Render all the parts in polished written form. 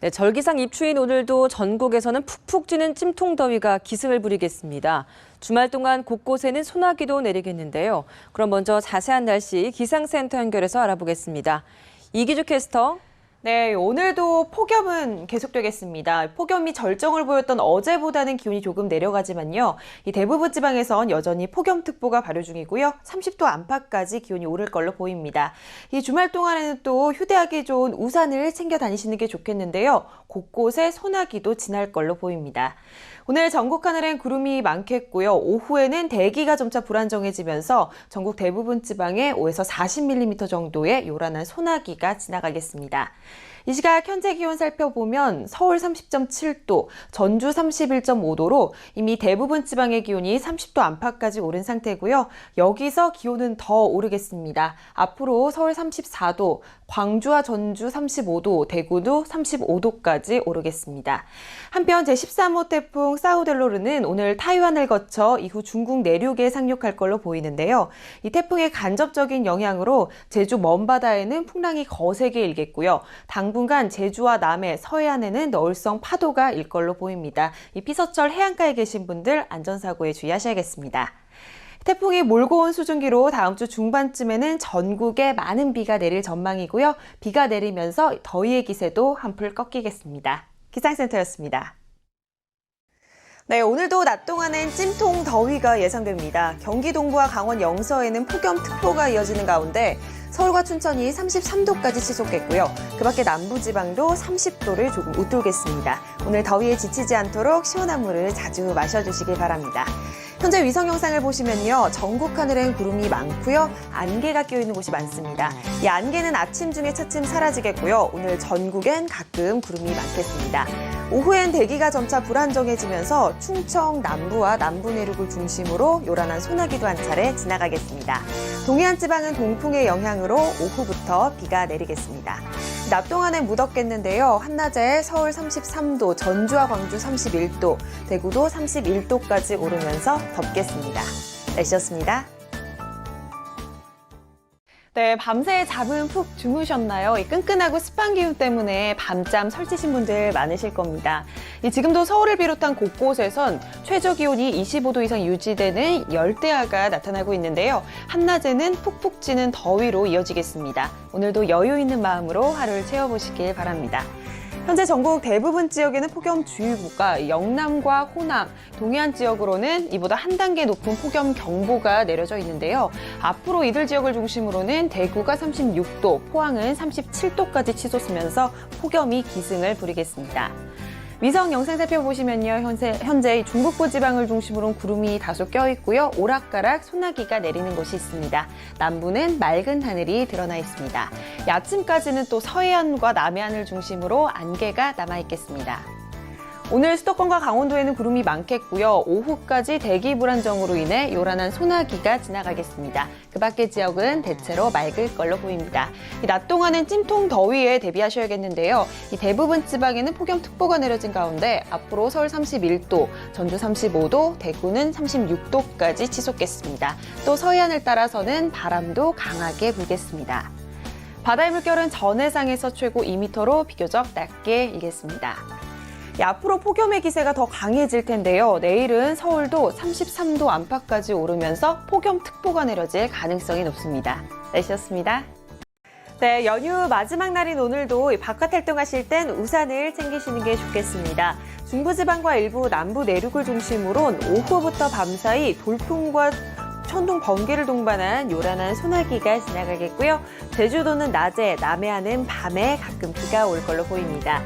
네, 절기상 입추인 오늘도 전국에서는 푹푹 찌는 찜통더위가 기승을 부리겠습니다. 주말 동안 곳곳에는 소나기도 내리겠는데요. 그럼 먼저 자세한 날씨 기상센터 연결해서 알아보겠습니다. 이기주 캐스터. 네, 오늘도 폭염은 계속되겠습니다. 폭염이 절정을 보였던 어제보다는 기온이 조금 내려가지만요. 이 대부분 지방에선 여전히 폭염특보가 발효 중이고요. 30도 안팎까지 기온이 오를 걸로 보입니다. 이 주말 동안에는 또 휴대하기 좋은 우산을 챙겨 다니시는 게 좋겠는데요. 곳곳에 소나기도 지날 걸로 보입니다. 오늘 전국 하늘엔 구름이 많겠고요. 오후에는 대기가 점차 불안정해지면서 전국 대부분 지방에 5에서 40mm 정도의 요란한 소나기가 지나가겠습니다. 이 시각 현재 기온 살펴보면 서울 30.7도, 전주 31.5도로 이미 대부분 지방의 기온이 30도 안팎까지 오른 상태고요. 여기서 기온은 더 오르겠습니다. 앞으로 서울 34도, 광주와 전주 35도, 대구도 35도까지 오르겠습니다. 한편 제13호 태풍 사우델로르는 오늘 타이완을 거쳐 이후 중국 내륙에 상륙할 걸로 보이는데요. 이 태풍의 간접적인 영향으로 제주 먼바다에는 풍랑이 거세게 일겠고요. 당분간 제주와 남해, 서해안에는 너울성 파도가 일 걸로 보입니다. 이 피서철 해안가에 계신 분들 안전사고에 주의하셔야겠습니다. 태풍이 몰고 온 수증기로 다음 주 중반쯤에는 전국에 많은 비가 내릴 전망이고요. 비가 내리면서 더위의 기세도 한풀 꺾이겠습니다. 기상센터였습니다. 네, 오늘도 낮 동안엔 찜통 더위가 예상됩니다. 경기 동부와 강원 영서에는 폭염특보가 이어지는 가운데 서울과 춘천이 33도까지 치솟겠고요. 그 밖에 남부지방도 30도를 조금 웃돌겠습니다. 오늘 더위에 지치지 않도록 시원한 물을 자주 마셔주시길 바랍니다. 현재 위성 영상을 보시면요. 전국 하늘엔 구름이 많고요. 안개가 끼어있는 곳이 많습니다. 이 안개는 아침 중에 차츰 사라지겠고요. 오늘 전국엔 가끔 구름이 많겠습니다. 오후엔 대기가 점차 불안정해지면서 충청 남부와 남부 내륙을 중심으로 요란한 소나기도 한 차례 지나가겠습니다. 동해안 지방은 동풍의 영향으로 오후부터 비가 내리겠습니다. 낮 동안엔 무덥겠는데요. 한낮에 서울 33도, 전주와 광주 31도, 대구도 31도까지 오르면서 덥겠습니다. 날씨였습니다. 네, 밤새 잠은 푹 주무셨나요? 이 끈끈하고 습한 기운 때문에 밤잠 설치신 분들 많으실 겁니다. 지금도 서울을 비롯한 곳곳에선 최저 기온이 25도 이상 유지되는 열대야가 나타나고 있는데요. 한낮에는 푹푹 찌는 더위로 이어지겠습니다. 오늘도 여유 있는 마음으로 하루를 채워보시길 바랍니다. 현재 전국 대부분 지역에는 폭염주의보가 영남과 호남, 동해안 지역으로는 이보다 한 단계 높은 폭염경보가 내려져 있는데요. 앞으로 이들 지역을 중심으로는 대구가 36도, 포항은 37도까지 치솟으면서 폭염이 기승을 부리겠습니다. 위성 영상 살펴보시면요. 현재 중북부 지방을 중심으로 구름이 다소 껴있고요. 오락가락 소나기가 내리는 곳이 있습니다. 남부는 맑은 하늘이 드러나 있습니다. 아침까지는 또 서해안과 남해안을 중심으로 안개가 남아있겠습니다. 오늘 수도권과 강원도에는 구름이 많겠고요. 오후까지 대기 불안정으로 인해 요란한 소나기가 지나가겠습니다. 그 밖의 지역은 대체로 맑을 걸로 보입니다. 낮 동안은 찜통 더위에 대비하셔야겠는데요. 이 대부분 지방에는 폭염특보가 내려진 가운데 앞으로 서울 31도, 전주 35도, 대구는 36도까지 치솟겠습니다. 또 서해안을 따라서는 바람도 강하게 불겠습니다. 바다의 물결은 전해상에서 최고 2m로 비교적 낮게 일겠습니다. 앞으로 폭염의 기세가 더 강해질 텐데요. 내일은 서울도 33도 안팎까지 오르면서 폭염특보가 내려질 가능성이 높습니다. 날씨였습니다. 네, 연휴 마지막 날인 오늘도 바깥 활동하실 땐 우산을 챙기시는 게 좋겠습니다. 중부지방과 일부 남부 내륙을 중심으로 오후부터 밤사이 돌풍과 천둥, 번개를 동반한 요란한 소나기가 지나가겠고요. 제주도는 낮에, 남해안은 밤에 가끔 비가 올 걸로 보입니다.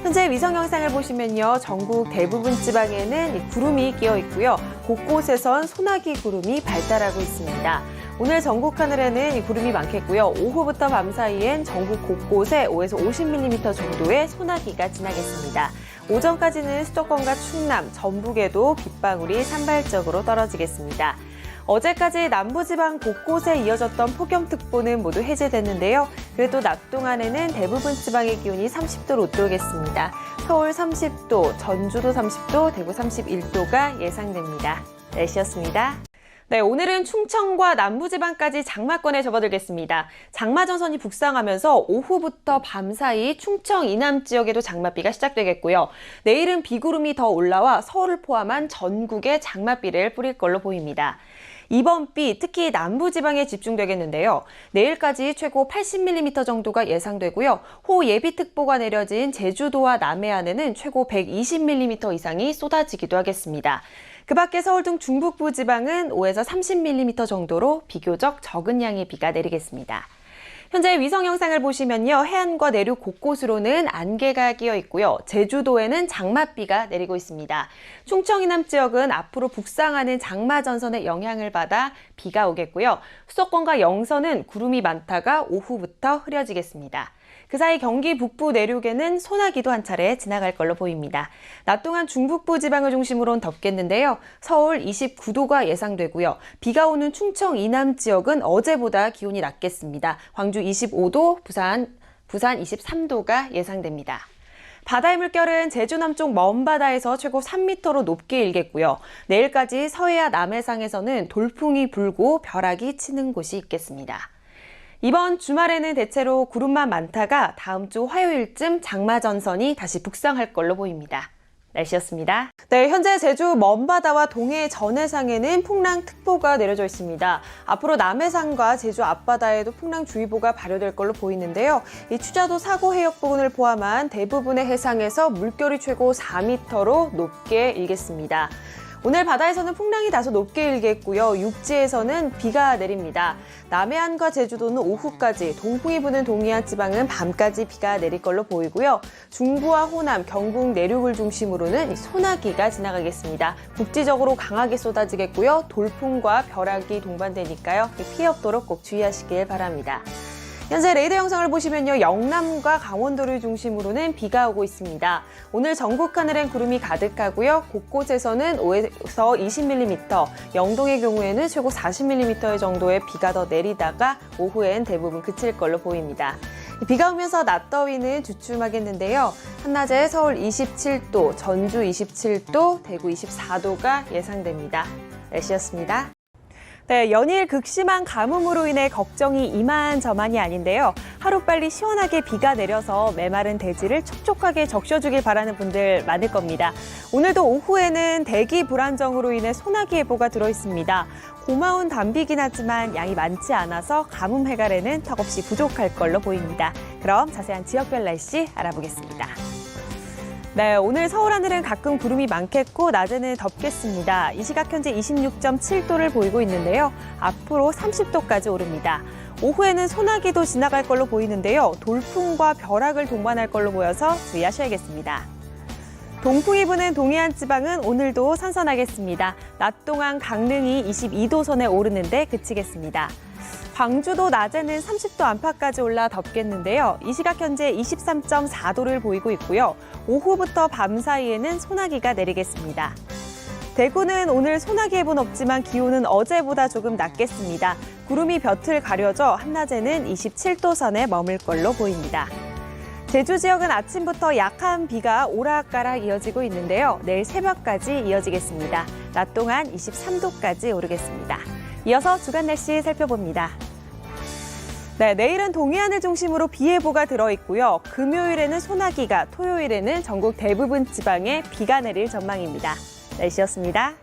현재 위성 영상을 보시면요. 전국 대부분 지방에는 구름이 끼어 있고요. 곳곳에선 소나기 구름이 발달하고 있습니다. 오늘 전국 하늘에는 구름이 많겠고요. 오후부터 밤 사이엔 전국 곳곳에 5에서 50mm 정도의 소나기가 지나겠습니다. 오전까지는 수도권과 충남, 전북에도 빗방울이 산발적으로 떨어지겠습니다. 어제까지 남부지방 곳곳에 이어졌던 폭염특보는 모두 해제됐는데요. 그래도 낮 동안에는 대부분 지방의 기온이 30도를 웃돌겠습니다. 서울 30도, 전주도 30도, 대구 31도가 예상됩니다. 날씨였습니다. 네, 오늘은 충청과 남부지방까지 장마권에 접어들겠습니다. 장마전선이 북상하면서 오후부터 밤 사이 충청 이남 지역에도 장맛비가 시작되겠고요. 내일은 비구름이 더 올라와 서울을 포함한 전국에 장맛비를 뿌릴 걸로 보입니다. 이번 비 특히 남부지방에 집중되겠는데요. 내일까지 최고 80mm 정도가 예상되고요. 호예비특보가 내려진 제주도와 남해안에는 최고 120mm 이상이 쏟아지기도 하겠습니다. 그 밖에 서울 등 중북부 지방은 5에서 30mm 정도로 비교적 적은 양의 비가 내리겠습니다. 현재 위성 영상을 보시면요. 해안과 내륙 곳곳으로는 안개가 끼어 있고요. 제주도에는 장맛비가 내리고 있습니다. 충청 이남 지역은 앞으로 북상하는 장마전선의 영향을 받아 비가 오겠고요. 수도권과 영서는 구름이 많다가 오후부터 흐려지겠습니다. 그 사이 경기 북부 내륙에는 소나기도 한 차례 지나갈 걸로 보입니다. 낮 동안 중북부 지방을 중심으로는 덥겠는데요. 서울 29도가 예상되고요. 비가 오는 충청 이남 지역은 어제보다 기온이 낮겠습니다. 광주 25도, 부산 23도가 예상됩니다. 바다의 물결은 제주 남쪽 먼바다에서 최고 3m로 높게 일겠고요. 내일까지 서해와 남해상에서는 돌풍이 불고 벼락이 치는 곳이 있겠습니다. 이번 주말에는 대체로 구름만 많다가 다음 주 화요일쯤 장마전선이 다시 북상할 걸로 보입니다. 날씨였습니다. 네, 현재 제주 먼바다와 동해 전해상에는 풍랑특보가 내려져 있습니다. 앞으로 남해상과 제주 앞바다에도 풍랑주의보가 발효될 걸로 보이는데요. 이 추자도 사고 해역 부근을 포함한 대부분의 해상에서 물결이 최고 4m로 높게 일겠습니다. 오늘 바다에서는 풍랑이 다소 높게 일겠고요. 육지에서는 비가 내립니다. 남해안과 제주도는 오후까지, 동풍이 부는 동해안 지방은 밤까지 비가 내릴 걸로 보이고요. 중부와 호남, 경북 내륙을 중심으로는 소나기가 지나가겠습니다. 국지적으로 강하게 쏟아지겠고요. 돌풍과 벼락이 동반되니까요. 피해 없도록 꼭 주의하시길 바랍니다. 현재 레이더 영상을 보시면요. 영남과 강원도를 중심으로는 비가 오고 있습니다. 오늘 전국 하늘엔 구름이 가득하고요. 곳곳에서는 5에서 20mm, 영동의 경우에는 최고 40mm 정도의 비가 더 내리다가 오후엔 대부분 그칠 걸로 보입니다. 비가 오면서 낮더위는 주춤하겠는데요. 한낮에 서울 27도, 전주 27도, 대구 24도가 예상됩니다. 날씨였습니다. 네, 연일 극심한 가뭄으로 인해 걱정이 이만저만이 아닌데요. 하루빨리 시원하게 비가 내려서 메마른 대지를 촉촉하게 적셔주길 바라는 분들 많을 겁니다. 오늘도 오후에는 대기 불안정으로 인해 소나기 예보가 들어있습니다. 고마운 단비긴 하지만 양이 많지 않아서 가뭄 해갈에는 턱없이 부족할 걸로 보입니다. 그럼 자세한 지역별 날씨 알아보겠습니다. 네, 오늘 서울 하늘은 가끔 구름이 많겠고 낮에는 덥겠습니다. 이 시각 현재 26.7도를 보이고 있는데요. 앞으로 30도까지 오릅니다. 오후에는 소나기도 지나갈 걸로 보이는데요. 돌풍과 벼락을 동반할 걸로 보여서 주의하셔야겠습니다. 동풍이 부는 동해안 지방은 오늘도 선선하겠습니다. 낮 동안 강릉이 22도 선에 오르는데 그치겠습니다. 광주도 낮에는 30도 안팎까지 올라 덥겠는데요. 이 시각 현재 23.4도를 보이고 있고요. 오후부터 밤 사이에는 소나기가 내리겠습니다. 대구는 오늘 소나기 예보는 없지만 기온은 어제보다 조금 낮겠습니다. 구름이 볕을 가려져 한낮에는 27도 선에 머물 걸로 보입니다. 제주 지역은 아침부터 약한 비가 오락가락 이어지고 있는데요. 내일 새벽까지 이어지겠습니다. 낮 동안 23도까지 오르겠습니다. 이어서 주간 날씨 살펴봅니다. 네, 내일은 동해안을 중심으로 비 예보가 들어있고요. 금요일에는 소나기가, 토요일에는 전국 대부분 지방에 비가 내릴 전망입니다. 날씨였습니다.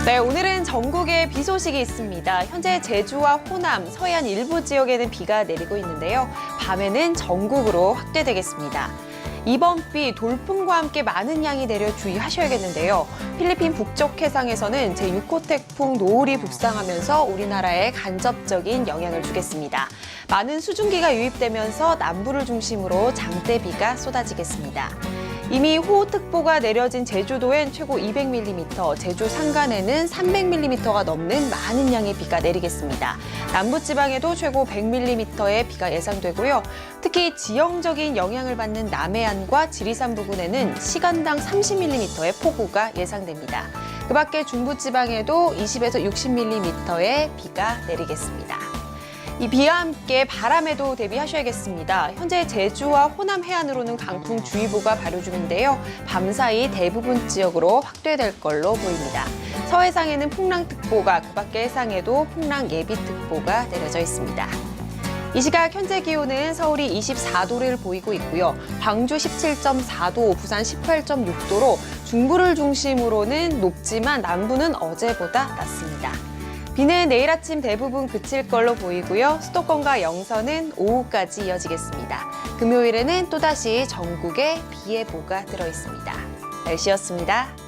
네, 오늘은 전국에 비 소식이 있습니다. 현재 제주와 호남, 서해안 일부 지역에는 비가 내리고 있는데요. 밤에는 전국으로 확대되겠습니다. 이번 비 돌풍과 함께 많은 양이 내려 주의하셔야겠는데요. 필리핀 북쪽 해상에서는 제6호 태풍 노을이 북상하면서 우리나라에 간접적인 영향을 주겠습니다. 많은 수증기가 유입되면서 남부를 중심으로 장대비가 쏟아지겠습니다. 이미 호우특보가 내려진 제주도엔 최고 200mm, 제주 산간에는 300mm가 넘는 많은 양의 비가 내리겠습니다. 남부지방에도 최고 100mm의 비가 예상되고요. 특히 지형적인 영향을 받는 남해안과 지리산 부근에는 시간당 30mm의 폭우가 예상됩니다. 그 밖에 중부지방에도 20에서 60mm의 비가 내리겠습니다. 이 비와 함께 바람에도 대비하셔야겠습니다. 현재 제주와 호남 해안으로는 강풍주의보가 발효 중인데요. 밤사이 대부분 지역으로 확대될 걸로 보입니다. 서해상에는 풍랑특보가, 그 밖에 해상에도 풍랑예비특보가 내려져 있습니다. 이 시각 현재 기온은 서울이 24도를 보이고 있고요. 광주 17.4도, 부산 18.6도로 중부를 중심으로는 높지만 남부는 어제보다 낮습니다. 비는 내일 아침 대부분 그칠 걸로 보이고요. 수도권과 영서는 오후까지 이어지겠습니다. 금요일에는 또다시 전국에 비 예보가 들어있습니다. 날씨였습니다.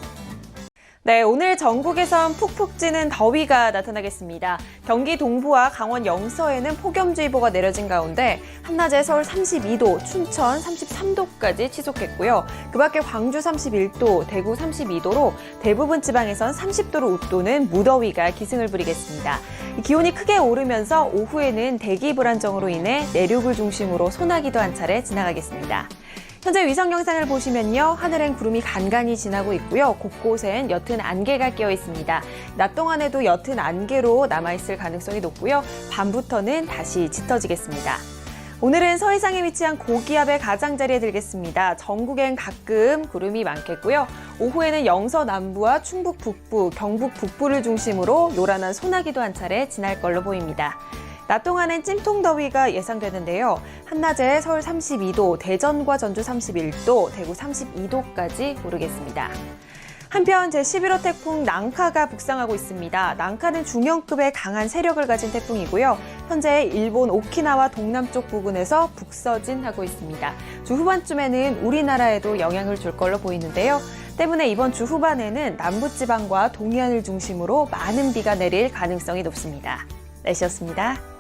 네, 오늘 전국에선 푹푹 찌는 더위가 나타나겠습니다. 경기 동부와 강원 영서에는 폭염주의보가 내려진 가운데 한낮에 서울 32도, 춘천 33도까지 치솟겠고요. 그 밖에 광주 31도, 대구 32도로 대부분 지방에선 30도로 웃도는 무더위가 기승을 부리겠습니다. 기온이 크게 오르면서 오후에는 대기 불안정으로 인해 내륙을 중심으로 소나기도 한 차례 지나가겠습니다. 현재 위성 영상을 보시면요. 하늘엔 구름이 간간히 지나고 있고요. 곳곳엔 옅은 안개가 끼어 있습니다. 낮 동안에도 옅은 안개로 남아있을 가능성이 높고요. 밤부터는 다시 짙어지겠습니다. 오늘은 서해상에 위치한 고기압의 가장자리에 들겠습니다. 전국엔 가끔 구름이 많겠고요. 오후에는 영서 남부와 충북 북부, 경북 북부를 중심으로 요란한 소나기도 한 차례 지날 걸로 보입니다. 낮 동안엔 찜통더위가 예상되는데요. 한낮에 서울 32도, 대전과 전주 31도, 대구 32도까지 오르겠습니다. 한편 제11호 태풍 낭카가 북상하고 있습니다. 낭카는 중형급의 강한 세력을 가진 태풍이고요. 현재 일본 오키나와 동남쪽 부근에서 북서진하고 있습니다. 주 후반쯤에는 우리나라에도 영향을 줄 걸로 보이는데요. 때문에 이번 주 후반에는 남부지방과 동해안을 중심으로 많은 비가 내릴 가능성이 높습니다. 날씨였습니다.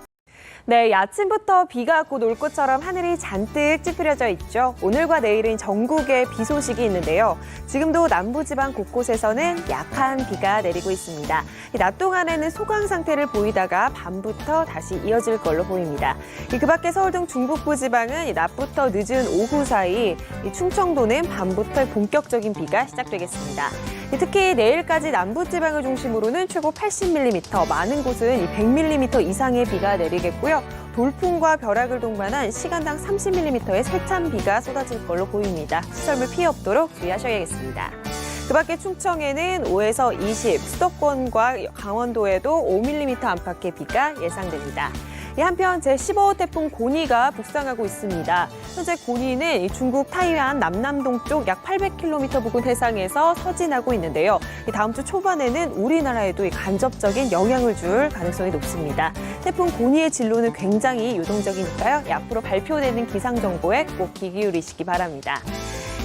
네, 아침부터 비가 곧 올 것처럼 하늘이 잔뜩 찌푸려져 있죠. 오늘과 내일은 전국에 비 소식이 있는데요. 지금도 남부지방 곳곳에서는 약한 비가 내리고 있습니다. 낮 동안에는 소강 상태를 보이다가 밤부터 다시 이어질 걸로 보입니다. 그 밖에 서울 등 중북부 지방은 낮부터 늦은 오후 사이, 충청도는 밤부터 본격적인 비가 시작되겠습니다. 특히 내일까지 남부지방을 중심으로는 최고 80mm, 많은 곳은 100mm 이상의 비가 내리겠고요. 돌풍과 벼락을 동반한 시간당 30mm의 세찬 비가 쏟아질 걸로 보입니다. 시설물 피해 없도록 주의하셔야겠습니다. 그 밖에 충청에는 5에서 20, 수도권과 강원도에도 5mm 안팎의 비가 예상됩니다. 한편 제15호 태풍 고니가 북상하고 있습니다. 현재 고니는 중국 타이완 남남동쪽 약 800km 부근 해상에서 서진하고 있는데요. 다음 주 초반에는 우리나라에도 간접적인 영향을 줄 가능성이 높습니다. 태풍 고니의 진로는 굉장히 유동적이니까요. 앞으로 발표되는 기상정보에 꼭 귀 기울이시기 바랍니다.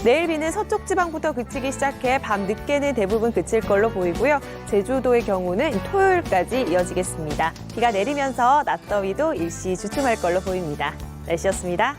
내일 비는 서쪽 지방부터 그치기 시작해 밤 늦게는 대부분 그칠 걸로 보이고요. 제주도의 경우는 토요일까지 이어지겠습니다. 비가 내리면서 낮더위도 일시 주춤할 걸로 보입니다. 날씨였습니다.